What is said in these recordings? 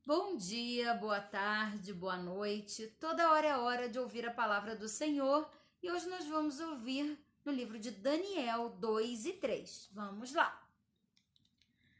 Bom dia, boa tarde, boa noite. Toda hora é hora de ouvir a palavra do Senhor e hoje nós vamos ouvir no livro de Daniel 2 e 3. Vamos lá.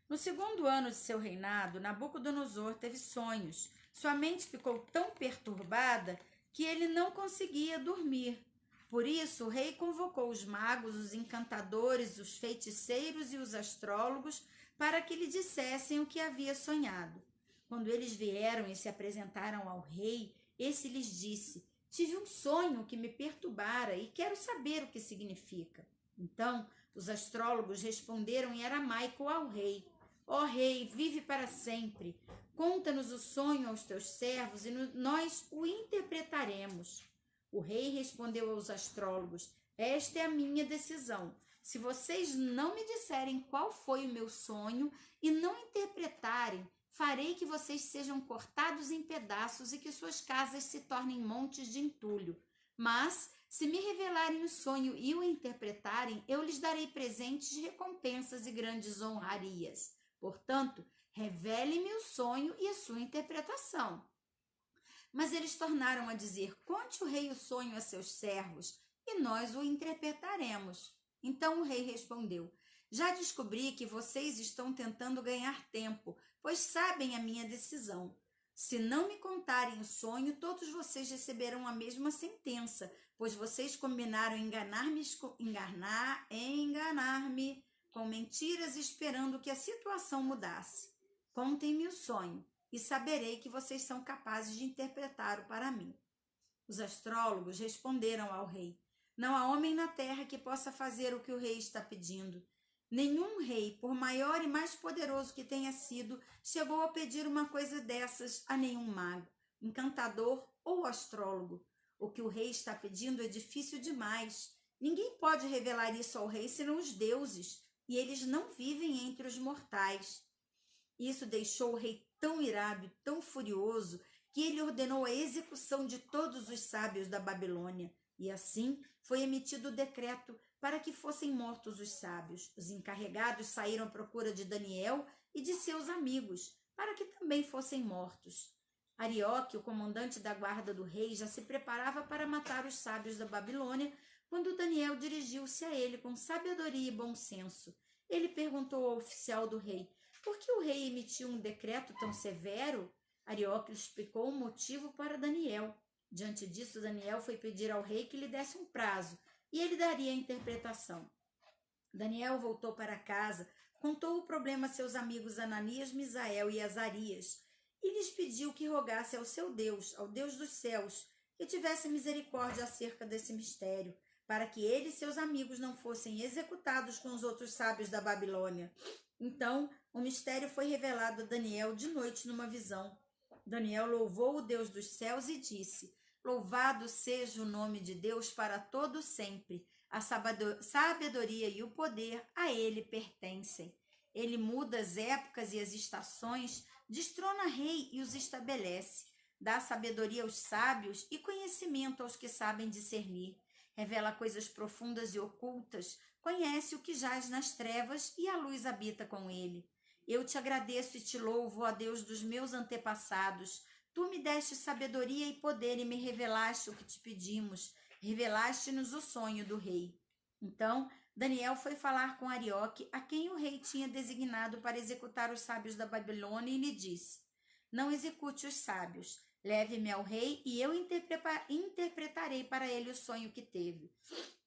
No segundo ano de seu reinado, Nabucodonosor teve sonhos. Sua mente ficou tão perturbada que ele não conseguia dormir. Por isso, o rei convocou os magos, os encantadores, os feiticeiros e os astrólogos para que lhe dissessem o que havia sonhado. Quando eles vieram e se apresentaram ao rei, esse lhes disse: Tive um sonho que me perturbara e quero saber o que significa. Então, os astrólogos responderam em aramaico ao rei: Ó rei, vive para sempre. Conta-nos o sonho aos teus servos e nós o interpretaremos. O rei respondeu aos astrólogos: Esta é a minha decisão. Se vocês não me disserem qual foi o meu sonho e não interpretarem, farei que vocês sejam cortados em pedaços e que suas casas se tornem montes de entulho. Mas, se me revelarem o sonho e o interpretarem, eu lhes darei presentes, recompensas e grandes honrarias. Portanto, revele-me o sonho e a sua interpretação. Mas eles tornaram a dizer: Conte o rei o sonho a seus servos, e nós o interpretaremos. Então o rei respondeu: Já descobri que vocês estão tentando ganhar tempo, pois sabem a minha decisão. Se não me contarem o sonho, todos vocês receberão a mesma sentença, pois vocês combinaram enganar-me com mentiras, esperando que a situação mudasse. Contem-me o sonho, e saberei que vocês são capazes de interpretá-lo para mim. Os astrólogos responderam ao rei: Não há homem na terra que possa fazer o que o rei está pedindo. Nenhum rei, por maior e mais poderoso que tenha sido, chegou a pedir uma coisa dessas a nenhum mago, encantador ou astrólogo. O que o rei está pedindo é difícil demais. Ninguém pode revelar isso ao rei senão os deuses, e eles não vivem entre os mortais. Isso deixou o rei tão irado e tão furioso que ele ordenou a execução de todos os sábios da Babilônia. E assim foi emitido o decreto para que fossem mortos os sábios. Os encarregados saíram à procura de Daniel e de seus amigos, para que também fossem mortos. Arioque, o comandante da guarda do rei, já se preparava para matar os sábios da Babilônia, quando Daniel dirigiu-se a ele com sabedoria e bom senso. Ele perguntou ao oficial do rei: Por que o rei emitiu um decreto tão severo? Arioque explicou o motivo para Daniel. Diante disso, Daniel foi pedir ao rei que lhe desse um prazo, e ele daria a interpretação. Daniel voltou para casa, contou o problema a seus amigos Ananias, Misael e Azarias, e lhes pediu que rogasse ao seu Deus, ao Deus dos céus, que tivesse misericórdia acerca desse mistério, para que ele e seus amigos não fossem executados com os outros sábios da Babilônia. Então, o mistério foi revelado a Daniel de noite numa visão. Daniel louvou o Deus dos céus e disse: Louvado seja o nome de Deus para todo sempre. A sabedoria e o poder a ele pertencem. Ele muda as épocas e as estações, destrona rei e os estabelece. Dá sabedoria aos sábios e conhecimento aos que sabem discernir. Revela coisas profundas e ocultas, conhece o que jaz nas trevas e a luz habita com ele. Eu te agradeço e te louvo, ó Deus dos meus antepassados. Tu me deste sabedoria e poder e me revelaste o que te pedimos. Revelaste-nos o sonho do rei. Então, Daniel foi falar com Arioque, a quem o rei tinha designado para executar os sábios da Babilônia, e lhe disse: Não execute os sábios. Leve-me ao rei e eu interpretarei para ele o sonho que teve.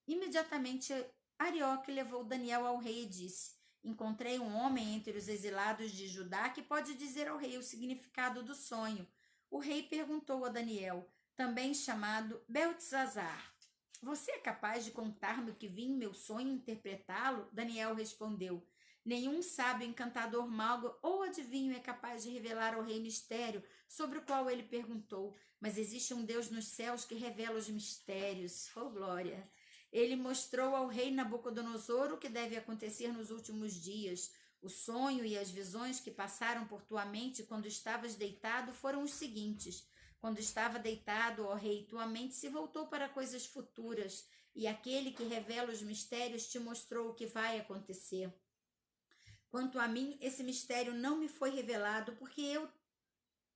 Imediatamente, Arioque levou Daniel ao rei e disse: Encontrei um homem entre os exilados de Judá que pode dizer ao rei o significado do sonho. O rei perguntou a Daniel, também chamado Beltesazar: Você é capaz de contar-me o que vi em meu sonho e interpretá-lo? Daniel respondeu: Nenhum sábio, encantador, mago ou adivinho é capaz de revelar ao rei mistério sobre o qual ele perguntou. Mas existe um Deus nos céus que revela os mistérios. Oh, glória! Ele mostrou ao rei Nabucodonosor o que deve acontecer nos últimos dias. O sonho e as visões que passaram por tua mente quando estavas deitado foram os seguintes. Quando estava deitado, ó rei, tua mente se voltou para coisas futuras, e aquele que revela os mistérios te mostrou o que vai acontecer. Quanto a mim, esse mistério não me foi revelado, porque eu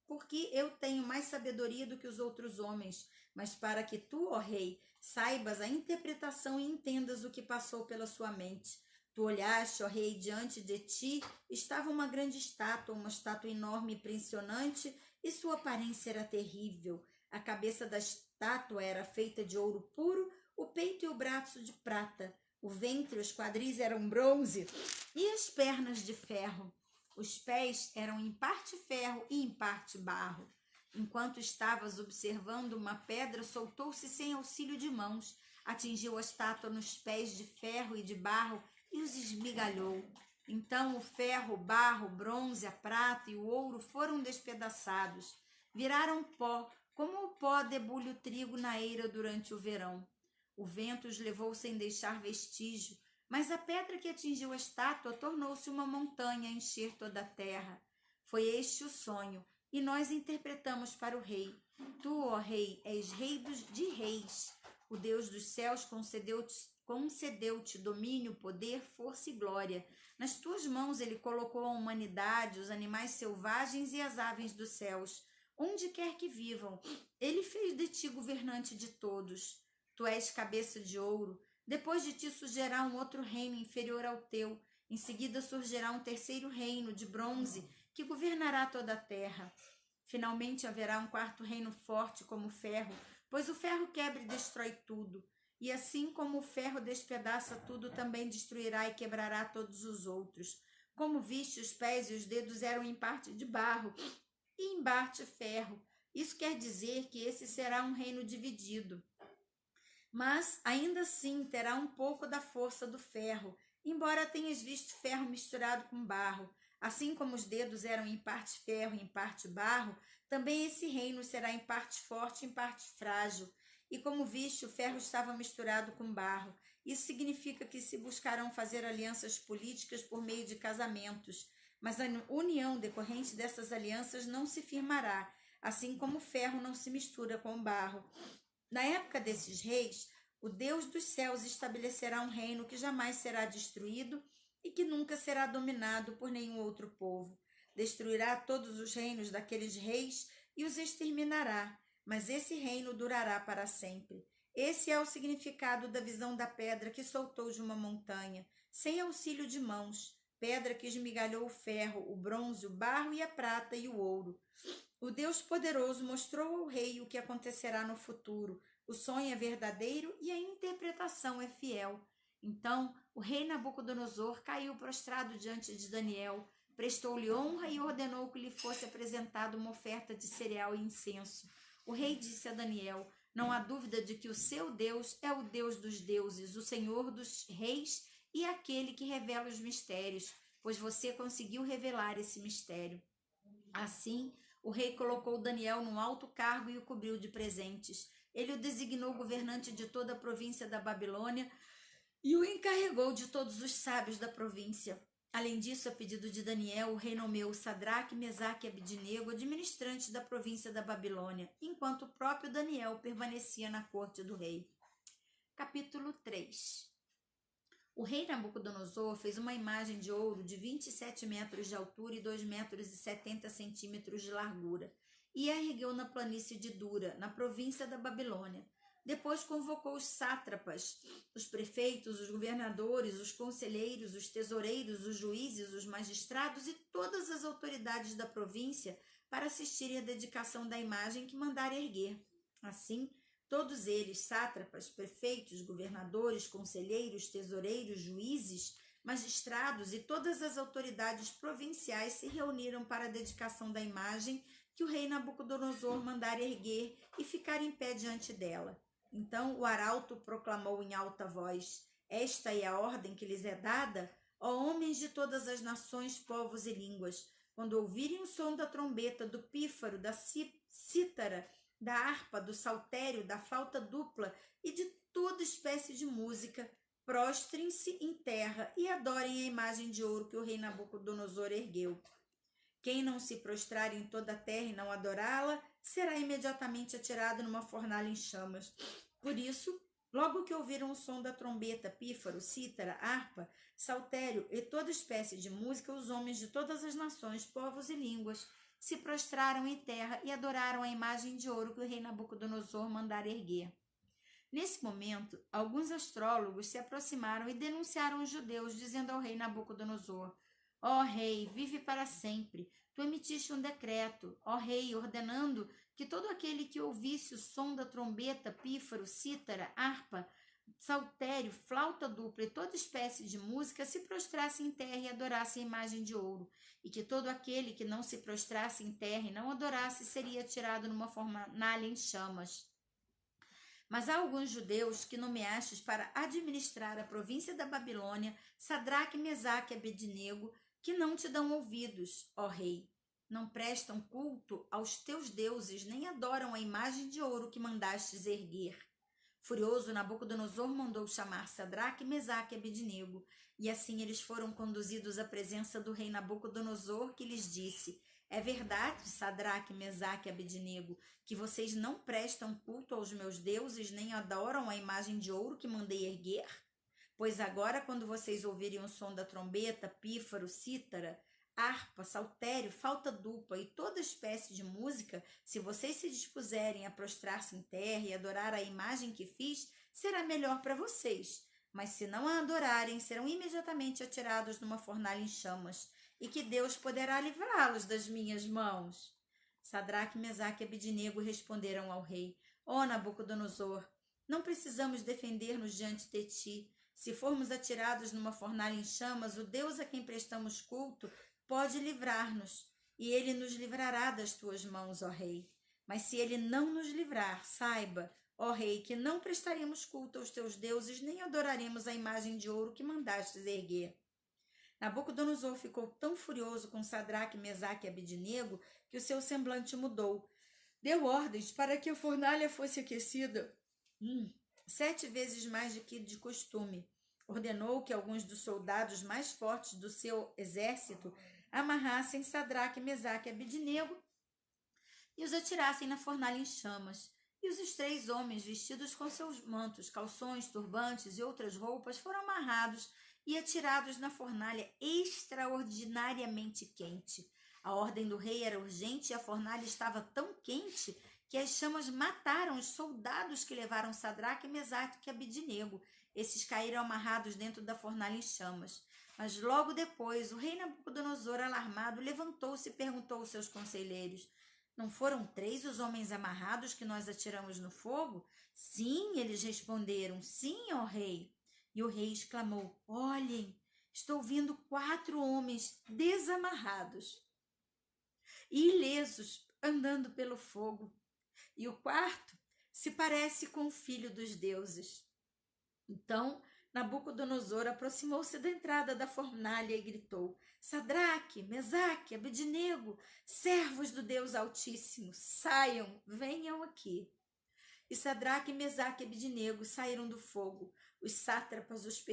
porque eu tenho mais sabedoria do que os outros homens, mas para que tu, ó rei, saibas a interpretação e entendas o que passou pela sua mente. Tu olhaste, ó rei, diante de ti estava uma grande estátua, uma estátua enorme e impressionante, e sua aparência era terrível. A cabeça da estátua era feita de ouro puro, o peito e o braço de prata, o ventre e os quadris eram bronze e as pernas de ferro. Os pés eram em parte ferro e em parte barro. Enquanto estavas observando, uma pedra soltou-se sem auxílio de mãos, atingiu a estátua nos pés de ferro e de barro e os esmigalhou. Então o ferro, o barro, o bronze, a prata e o ouro foram despedaçados. Viraram pó, como o pó debulha o trigo na eira durante o verão. O vento os levou sem deixar vestígio, mas a pedra que atingiu a estátua tornou-se uma montanha a encher toda a terra. Foi este o sonho, e nós interpretamos para o rei. Tu, ó rei, és rei de reis. O Deus dos céus concedeu-te domínio, poder, força e glória. Nas tuas mãos ele colocou a humanidade, os animais selvagens e as aves dos céus. Onde quer que vivam, ele fez de ti governante de todos. Tu és cabeça de ouro. Depois de ti surgirá um outro reino inferior ao teu. Em seguida surgirá um terceiro reino de bronze que governará toda a terra. Finalmente haverá um quarto reino forte como o ferro, pois o ferro quebra e destrói tudo. E assim como o ferro despedaça tudo, também destruirá e quebrará todos os outros. Como viste, os pés e os dedos eram em parte de barro e em parte ferro. Isso quer dizer que esse será um reino dividido. Mas ainda assim terá um pouco da força do ferro, embora tenhas visto ferro misturado com barro. Assim como os dedos eram em parte ferro e em parte barro, também esse reino será em parte forte e em parte frágil. E como viste, o ferro estava misturado com barro. Isso significa que se buscarão fazer alianças políticas por meio de casamentos, mas a união decorrente dessas alianças não se firmará, assim como o ferro não se mistura com o barro. Na época desses reis, o Deus dos céus estabelecerá um reino que jamais será destruído e que nunca será dominado por nenhum outro povo. Destruirá todos os reinos daqueles reis e os exterminará, mas esse reino durará para sempre. Esse é o significado da visão da pedra que soltou de uma montanha, sem auxílio de mãos, pedra que esmigalhou o ferro, o bronze, o barro e a prata e o ouro. O Deus poderoso mostrou ao rei o que acontecerá no futuro. O sonho é verdadeiro e a interpretação é fiel. Então, o rei Nabucodonosor caiu prostrado diante de Daniel, prestou-lhe honra e ordenou que lhe fosse apresentada uma oferta de cereal e incenso. O rei disse a Daniel: não há dúvida de que o seu Deus é o Deus dos deuses, o Senhor dos reis e aquele que revela os mistérios, pois você conseguiu revelar esse mistério. Assim, o rei colocou Daniel num alto cargo e o cobriu de presentes. Ele o designou governante de toda a província da Babilônia e o encarregou de todos os sábios da província. Além disso, a pedido de Daniel, o rei nomeou Sadraque, Mesaque e Abidnego administrantes da província da Babilônia, enquanto o próprio Daniel permanecia na corte do rei. Capítulo 3. O rei Nabucodonosor fez uma imagem de ouro de 27 metros de altura e 2 metros e 70 centímetros de largura, e a ergueu na planície de Dura, na província da Babilônia. Depois convocou os sátrapas, os prefeitos, os governadores, os conselheiros, os tesoureiros, os juízes, os magistrados e todas as autoridades da província para assistirem à dedicação da imagem que mandara erguer. Assim, todos eles, sátrapas, prefeitos, governadores, conselheiros, tesoureiros, juízes, magistrados e todas as autoridades provinciais se reuniram para a dedicação da imagem que o rei Nabucodonosor mandara erguer e ficar em pé diante dela. Então o arauto proclamou em alta voz: esta é a ordem que lhes é dada, ó homens de todas as nações, povos e línguas. Quando ouvirem o som da trombeta, do pífaro, da cítara, da harpa, do saltério, da flauta dupla e de toda espécie de música, prostrem-se em terra e adorem a imagem de ouro que o rei Nabucodonosor ergueu. Quem não se prostrar em toda a terra e não adorá-la, será imediatamente atirado numa fornalha em chamas. Por isso, logo que ouviram o som da trombeta, pífaro, cítara, harpa, saltério e toda espécie de música, os homens de todas as nações, povos e línguas se prostraram em terra e adoraram a imagem de ouro que o rei Nabucodonosor mandara erguer. Nesse momento, alguns astrólogos se aproximaram e denunciaram os judeus, dizendo ao rei Nabucodonosor: Ó rei, vive para sempre. Tu emitiste um decreto, ó rei, ordenando que todo aquele que ouvisse o som da trombeta, pífaro, cítara, harpa, saltério, flauta dupla e toda espécie de música se prostrasse em terra e adorasse a imagem de ouro, e que todo aquele que não se prostrasse em terra e não adorasse seria tirado numa fornalha em chamas. Mas há alguns judeus que nomeastes para administrar a província da Babilônia, Sadraque, Mesaque e Abednego, que não te dão ouvidos, ó rei. Não prestam culto aos teus deuses, nem adoram a imagem de ouro que mandastes erguer. Furioso, Nabucodonosor mandou chamar Sadraque, Mesaque e Abednego, e assim eles foram conduzidos à presença do rei Nabucodonosor, que lhes disse: É verdade, Sadraque, Mesaque e Abednego, que vocês não prestam culto aos meus deuses, nem adoram a imagem de ouro que mandei erguer? Pois agora, quando vocês ouvirem o som da trombeta, pífaro, cítara, harpa, saltério, flauta dupla e toda espécie de música, se vocês se dispuserem a prostrar-se em terra e adorar a imagem que fiz, será melhor para vocês. Mas se não a adorarem, serão imediatamente atirados numa fornalha em chamas, e que Deus poderá livrá-los das minhas mãos. Sadraque, Mesaque e Abednego responderam ao rei: Ó Nabucodonosor, não precisamos defender-nos diante de ti. Se formos atirados numa fornalha em chamas, o Deus a quem prestamos culto pode livrar-nos, e ele nos livrará das tuas mãos, ó rei. Mas se ele não nos livrar, saiba, ó rei, que não prestaremos culto aos teus deuses, nem adoraremos a imagem de ouro que mandastes erguer. Nabucodonosor ficou tão furioso com Sadraque, Mesaque e Abednego que o seu semblante mudou. Deu ordens para que a fornalha fosse aquecida 7 vezes mais do que de costume. Ordenou que alguns dos soldados mais fortes do seu exército amarrassem Sadraque, Mesaque e Abednego e os atirassem na fornalha em chamas. E os 3 homens, vestidos com seus mantos, calções, turbantes e outras roupas, foram amarrados e atirados na fornalha extraordinariamente quente. A ordem do rei era urgente e a fornalha estava tão quente que as chamas mataram os soldados que levaram Sadraque, Mesaque e Abednego. Esses caíram amarrados dentro da fornalha em chamas. Mas logo depois, o rei Nabucodonosor, alarmado, levantou-se e perguntou aos seus conselheiros: Não foram 3 os homens amarrados que nós atiramos no fogo? Sim, eles responderam, sim, ó rei. E o rei exclamou: Olhem, estou vendo 4 homens desamarrados e ilesos andando pelo fogo. E o quarto se parece com o filho dos deuses. Então Nabucodonosor aproximou-se da entrada da fornalha e gritou: Sadraque, Mesaque, Abednego, servos do Deus Altíssimo, saiam, venham aqui. E Sadraque, Mesaque e Abednego saíram do fogo. Os sátrapas, os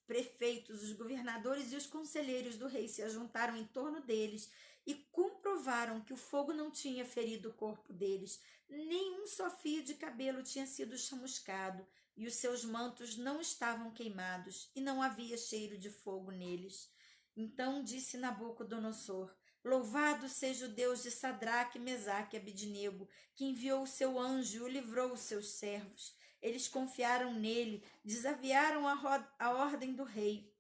prefeitos, os governadores e os conselheiros do rei se ajuntaram em torno deles e comprovaram que o fogo não tinha ferido o corpo deles, nem um só fio de cabelo tinha sido chamuscado, e os seus mantos não estavam queimados, e não havia cheiro de fogo neles. Então disse Nabucodonosor: Louvado seja o Deus de Sadraque, Mesaque e Abednego, que enviou o seu anjo e o livrou os seus servos. Eles confiaram nele, desafiaram a ordem do rei,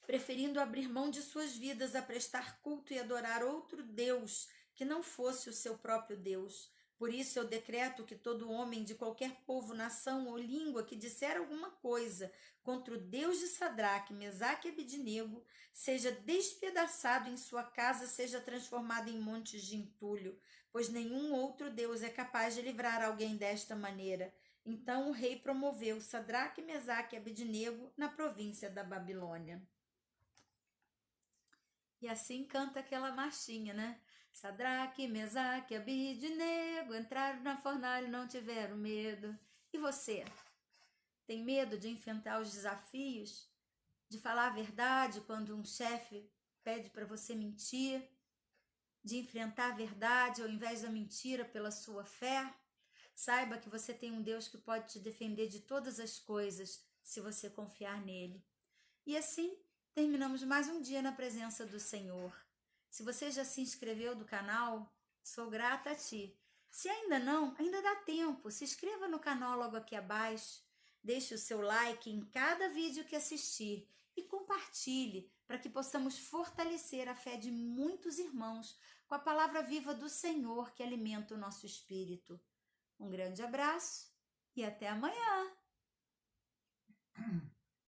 preferindo abrir mão de suas vidas a prestar culto e adorar outro Deus que não fosse o seu próprio Deus. Por isso eu decreto que todo homem de qualquer povo, nação ou língua que disser alguma coisa contra o Deus de Sadraque, Mesaque e Abednego seja despedaçado em sua casa, seja transformado em montes de entulho, pois nenhum outro Deus é capaz de livrar alguém desta maneira. Então o rei promoveu Sadraque, Mesaque e Abednego na província da Babilônia. E assim canta aquela marchinha, né? Sadraque, Mesaque, Abednego entraram na fornalha e não tiveram medo. E você? Tem medo de enfrentar os desafios? De falar a verdade quando um chefe pede para você mentir? De enfrentar a verdade ao invés da mentira pela sua fé? Saiba que você tem um Deus que pode te defender de todas as coisas se você confiar nele. E assim terminamos mais um dia na presença do Senhor. Se você já se inscreveu do canal, sou grata a ti. Se ainda não, ainda dá tempo. Se inscreva no canal logo aqui abaixo. Deixe o seu like em cada vídeo que assistir e compartilhe para que possamos fortalecer a fé de muitos irmãos com a palavra viva do Senhor que alimenta o nosso espírito. Um grande abraço e até amanhã!